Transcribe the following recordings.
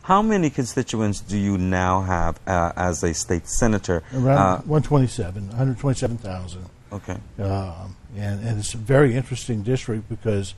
How many constituents do you now have as a state senator? Around 127,000. Okay. And it's a very interesting district because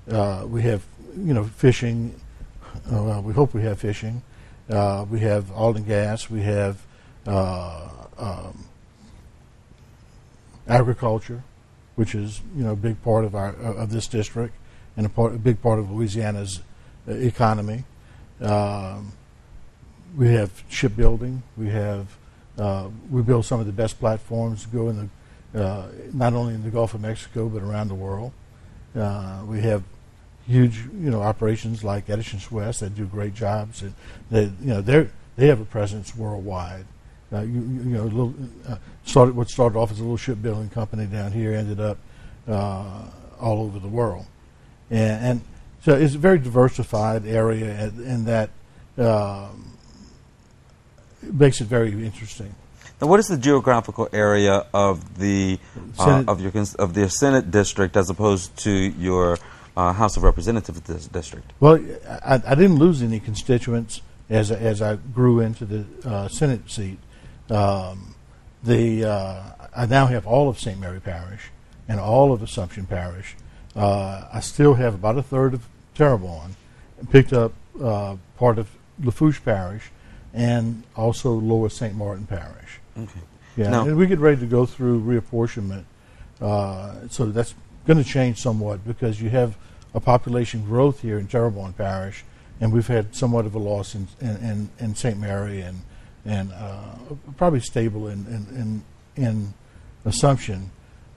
we have, fishing. We hope we have fishing. We have oil and gas. We have agriculture, which is a big part of this district and a big part of Louisiana's economy. We have shipbuilding. We build some of the best platforms to go in not only in the Gulf of Mexico but around the world. We have huge operations like Edison's West that do great jobs, and they have a presence worldwide. What started off as a little shipbuilding company down here ended up all over the world, and so it's a very diversified area, and that makes it very interesting. Now, what is the geographical area of the of the Senate district as opposed to your House of Representatives district? Well, I didn't lose any constituents as I grew into the Senate seat. I now have all of St. Mary Parish and all of Assumption Parish. I still have about a third of Terrebonne, picked up part of Lafourche Parish, and also Lower St. Martin Parish. Okay. Yeah, now, and we get ready to go through reapportionment, so that's going to change somewhat because you have a population growth here in Terrebonne Parish, and we've had somewhat of a loss in St. Mary and probably stable in Assumption,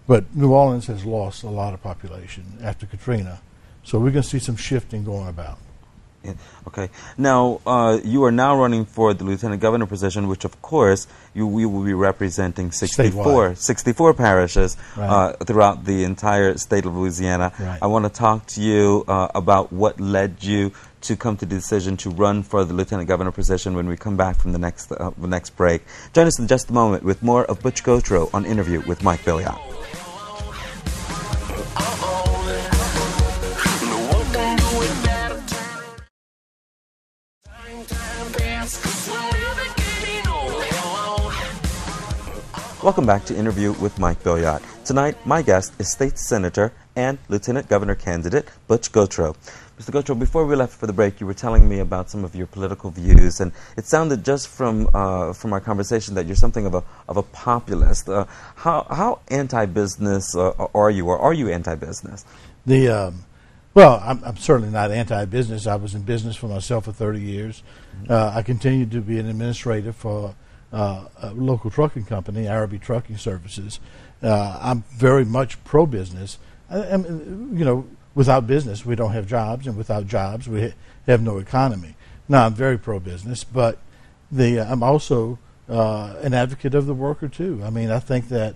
but New Orleans has lost a lot of population after Katrina, so we're going to see some shifting going about. Yeah. Okay. Now, you are now running for the lieutenant governor position, which, of course, we will be representing 64 parishes throughout the entire state of Louisiana. Right. I want to talk to you about what led you to come to the decision to run for the lieutenant governor position when we come back from the next break. Join us in just a moment with more of Butch Gautreaux on Interview with Mike Billiot. Welcome back to Interview with Mike Billiot. Tonight, my guest is State Senator and Lieutenant Governor candidate Butch Gautreaux. Mr. Gautreaux, before we left for the break, you were telling me about some of your political views, and it sounded just from our conversation that you're something of a populist. How anti-business are you, or are you anti-business? Well, I'm certainly not anti-business. I was in business for myself for 30 years. I continued to be an administrator for a local trucking company, Araby Trucking Services. I'm very much pro-business. Without business, we don't have jobs, and without jobs, we have no economy. Now, I'm very pro-business, but I'm also an advocate of the worker, too. I mean, I think that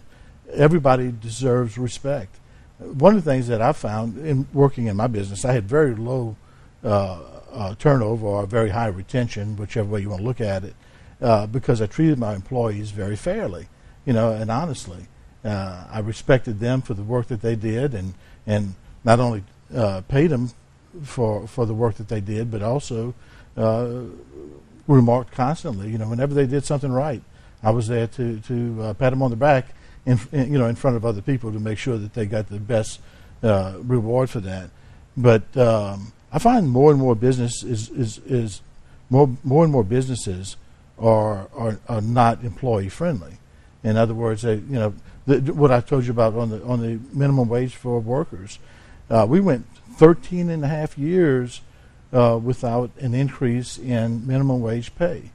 everybody deserves respect. One of the things that I found in working in my business, I had very low turnover or very high retention, whichever way you want to look at it, because I treated my employees very fairly, and honestly. I respected them for the work that they did, and not only paid them for the work that they did, but also remarked constantly. Whenever they did something right, I was there to pat them on the back in front of other people to make sure that they got the best reward for that. But I find more and more business is more and more businesses are not employee friendly. In other words, what I told you about on the minimum wage for workers, we went 13 and a half years without an increase in minimum wage pay,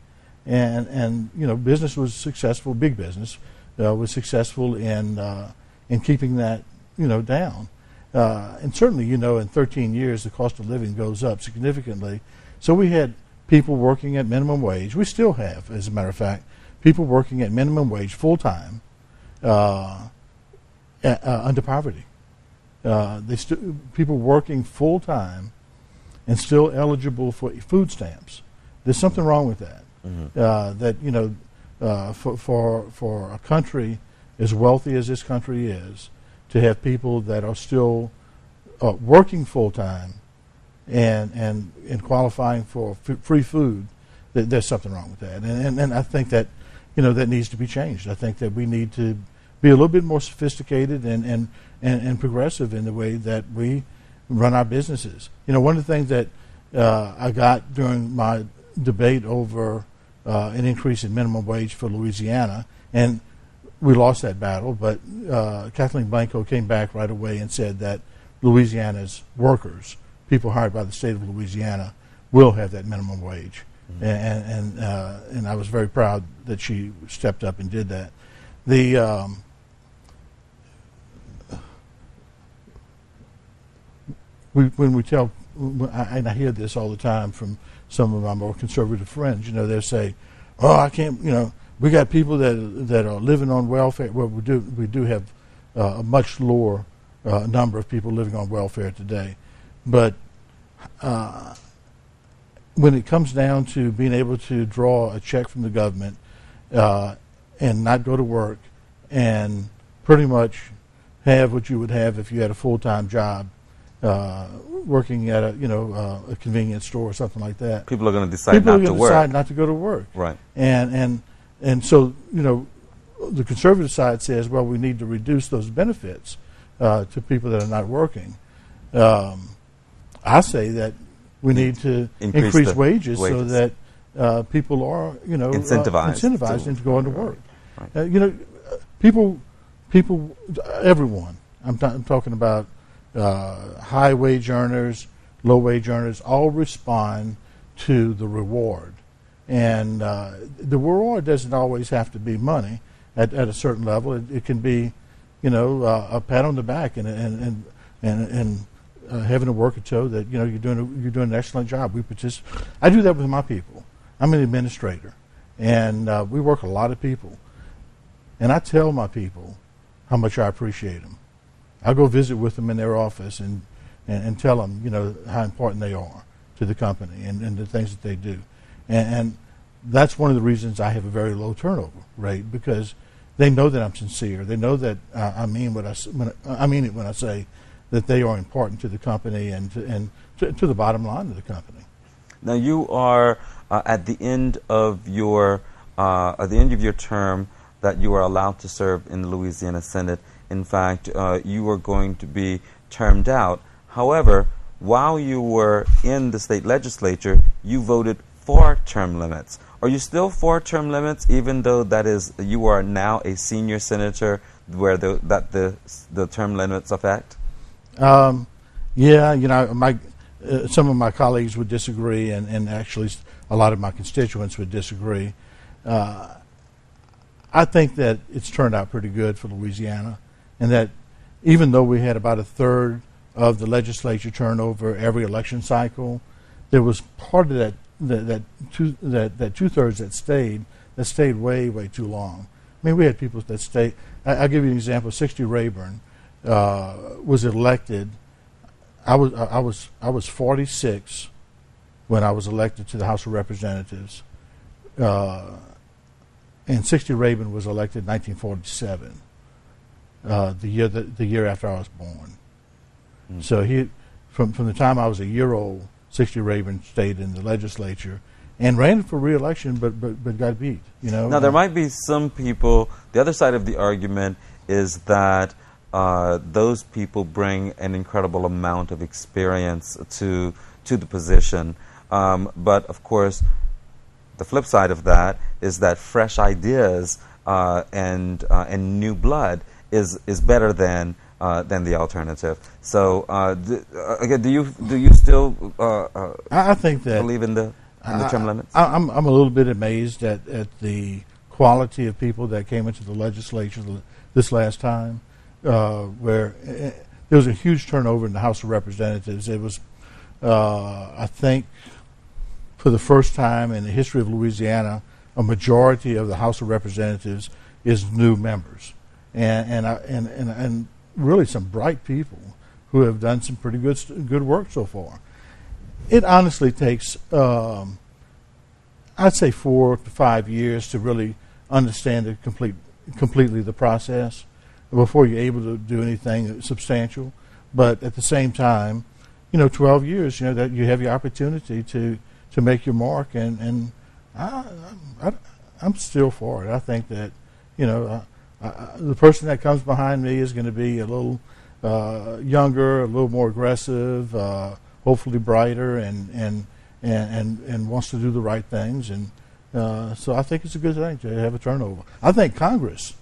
and business was successful. Big business was successful in keeping that down, and certainly in 13 years the cost of living goes up significantly. So we had people working at minimum wage. We still have, as a matter of fact, people working at minimum wage full time under poverty. People working full time and still eligible for food stamps. There's something wrong with that. For a country as wealthy as this country is, to have people that are still working full time and qualifying for free food, there's something wrong with that. And I think that, that needs to be changed. I think that we need to be a little bit more sophisticated and progressive in the way that we run our businesses. One of the things that I got during my debate over an increase in minimum wage for Louisiana, and we lost that battle, but Kathleen Blanco came back right away and said that Louisiana's workers, people hired by the state of Louisiana, will have that minimum wage. Mm-hmm. And I was very proud that she stepped up and did that. And I hear this all the time from some of my more conservative friends. They'll say, "Oh, I can't." We got people that are living on welfare. Well, we do have a much lower number of people living on welfare today, but when it comes down to being able to draw a check from the government and not go to work and pretty much have what you would have if you had a full-time job, working at a convenience store or something like that. People are going to decide not to work. Decide not to go to work. Right. And so, the conservative side says, well, we need to reduce those benefits to people that are not working. I say that we need to increase wages so that people are, incentivized into going to work. Right. People, everyone. I'm talking about high wage earners, low wage earners, all respond to the reward. And the reward doesn't always have to be money at a certain level. It can be, a pat on the back and having a worker show that you're doing an excellent job. I do that with my people. I'm an administrator, and we work a lot of people. And I tell my people how much I appreciate them. I go visit with them in their office and tell them, how important they are to the company and the things that they do. And that's one of the reasons I have a very low turnover rate, because they know that I'm sincere. They know that I mean I mean it when I say that they are important to the company and to the bottom line of the company. Now you are at the end of your term that you are allowed to serve in the Louisiana Senate. In fact, you are going to be termed out. However, while you were in the state legislature, you voted for term limits. Are you still for term limits, even though you are now a senior senator, where the term limits affect? Yeah, some of my colleagues would disagree, and actually a lot of my constituents would disagree. I think that it's turned out pretty good for Louisiana, and that even though we had about a third of the legislature turnover every election cycle, there was part of that two-thirds that stayed way too long. I mean, we had people that stayed. I'll give you an example. 60 Rayburn was elected. I was 46 when I was elected to the House of Representatives, and 60 Rayburn was elected in 1947, the year after I was born. Mm. So from the time I was a year old, 60 Rayburn stayed in the legislature and ran for re-election, but got beat. Now there might be some people. The other side of the argument is that those people bring an incredible amount of experience to the position. But of course, the flip side of that is that fresh ideas and new blood is better than the alternative. So again, do you still I think that believe in the term limits? I'm a little bit amazed at the quality of people that came into the legislature this last time, where there was a huge turnover in the House of Representatives. It was, I think, for the first time in the history of Louisiana, a majority of the House of Representatives is new members, and really some bright people who have done some pretty good work so far. It honestly takes, I'd say, 4 to 5 years to really understand completely the process before you're able to do anything substantial. But at the same time, 12 years, that you have your opportunity to make your mark, and I'm still for it. I think that the person that comes behind me is going to be a little younger, a little more aggressive, hopefully brighter, and wants to do the right things, and so I think it's a good thing to have a turnover. I think Congress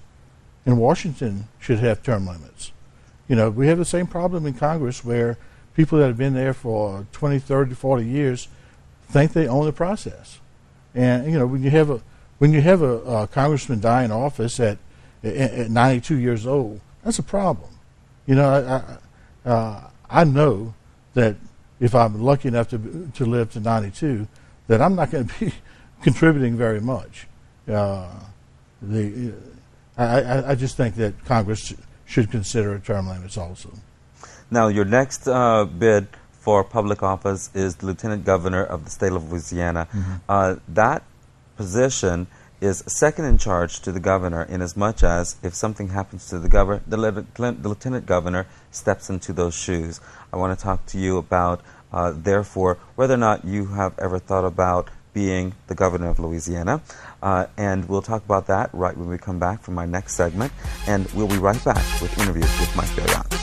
in Washington should have term limits. We have the same problem in Congress where people that have been there for 20, 30, 40 years think they own the process. And when you have a congressman die in office at 92 years old, that's a problem. I know that if I'm lucky enough to live to 92, that I'm not going to be contributing very much. I just think that Congress should consider term limits also. Now, your next bid for public office is the Lieutenant Governor of the state of Louisiana. That position is second in charge to the governor, in as much as if something happens to the governor, the Lieutenant Governor steps into those shoes. I want to talk to you about, therefore, whether or not you have ever thought about being the governor of Louisiana. And we'll talk about that right when we come back from our next segment. And we'll be right back with interviews with Mike Billiot.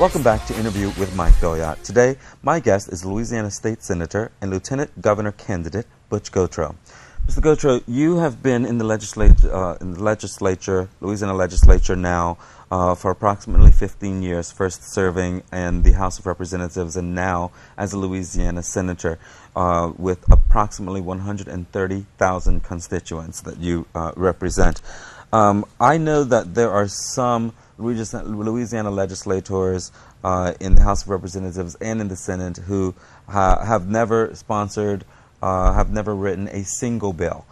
Welcome back to Interview with Mike Billiot. Today, my guest is Louisiana State Senator and Lieutenant Governor candidate Butch Gautreaux. Mr. Gautreaux, you have been in the legislature, Louisiana legislature now for approximately 15 years, first serving in the House of Representatives and now as a Louisiana Senator with approximately 130,000 constituents that you represent. I know that there are some Louisiana legislators in the House of Representatives and in the Senate who have never sponsored, have never written a single bill.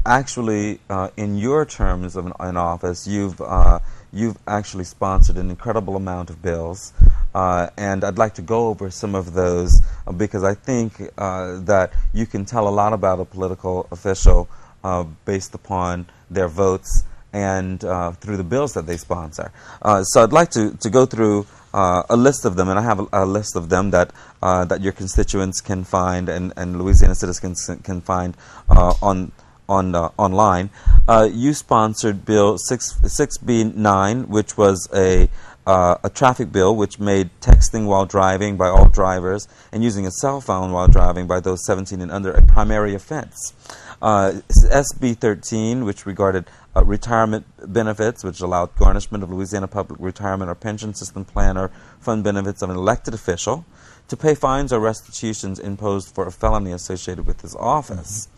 Actually, in your terms in office, you've actually sponsored an incredible amount of bills, and I'd like to go over some of those because I think that you can tell a lot about a political official based upon their votes and through the bills that they sponsor. So I'd like to go through a list of them, and I have a list of them that that your constituents can find and Louisiana citizens can find online. You sponsored Bill 6B9, which was a traffic bill which made texting while driving by all drivers and using a cell phone while driving by those 17 and under a primary offense. SB 13, which regarded retirement benefits, which allowed garnishment of Louisiana public retirement or pension system plan or fund benefits of an elected official to pay fines or restitutions imposed for a felony associated with his office.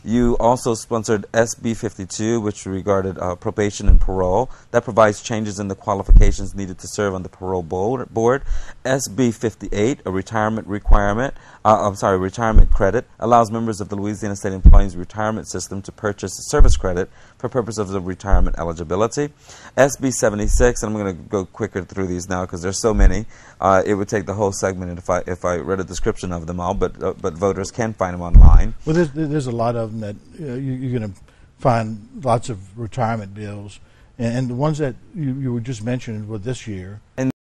You also sponsored SB 52, which regarded probation and parole. That provides changes in the qualifications needed to serve on the parole board. SB 58, a retirement requirement, retirement credit, allows members of the Louisiana State Employees Retirement System to purchase a service credit for purposes of retirement eligibility. SB 76, and I'm going to go quicker through these now because there's so many. It would take the whole segment if I read a description of them all, but voters can find them online. Well, there's a lot of them that you're going to find lots of retirement bills, and the ones that you were just mentioning were this year. And